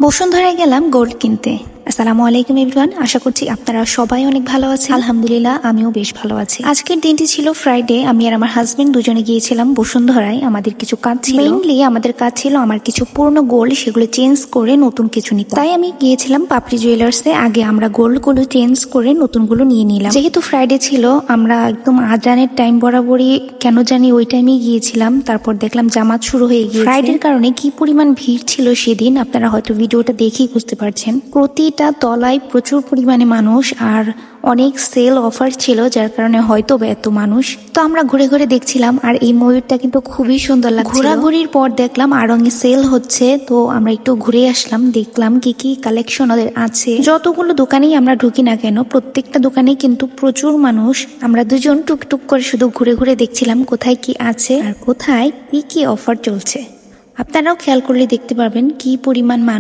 বসুন্ধরায় গেলাম গোল্ড কিনতে। আসসালামু আলাইকুম এভরিওয়ান, আশা করছি আপনারা সবাই অনেক ভালো আছেন। আলহামদুলিল্লাহ, আমিও বেশ ভালো আছি। আজকের দিনটি ছিল ফ্রাইডে। আমি আর আমার হাজবেন্ড দুজনে গিয়েছিলাম বসুন্ধরায়। আমাদের কিছু কাজ ছিল, মেইনলি আমাদের কাজ ছিল আমার কিছু পুরনো গোল্ড সেগুলো চেঞ্জ করে নতুন কিছু নিতে। তাই আমি গিয়েছিলাম পাপড়ি জুয়েলার্সে। আগে আমরা গোল্ড গুলো চেঞ্জ করে নতুনগুলো নিয়ে নিলাম। যেহেতু ফ্রাইডে ছিল, আমরা একদম আজানের টাইম বরাবরই কেন জানি ওই টাইমে গিয়েছিলাম। তারপর দেখলাম জামাত শুরু হয়ে গিয়েছে। ফ্রাইডের কারণে কি পরিমাণ ভিড় ছিল সেদিন আপনারা হয়তো ভিডিওটা দেখেই বুঝতে পারছেন। প্রতিটা তলায় প্রচুর পরিমাণে মানুষ আর অনেক সেল অফার ছিল, যার কারণে হয়তো এত মানুষ। তো আমরা ঘুরে ঘুরে দেখছিলাম, আর এই ময়ূরটা কিন্তু খুবই সুন্দর লাগছিল। ঘোরাঘুরির পর দেখলাম আড়ঙে সেল হচ্ছে, তো আমরা একটু ঘুরে আসলাম, দেখলাম কি কি কালেকশন ওদের আছে। যতগুলো দোকানেই আমরা ঢুকি না কেন, প্রত্যেকটা দোকানেই কিন্তু প্রচুর মানুষ। আমরা দুজন টুকটুক করে শুধু ঘুরে ঘুরে দেখছিলাম কোথায় কি আছে আর কোথায় কি কি অফার চলছে। আপনারাও খেয়াল করলে দেখতে পারবেন কি পরিমাণ মানুষ।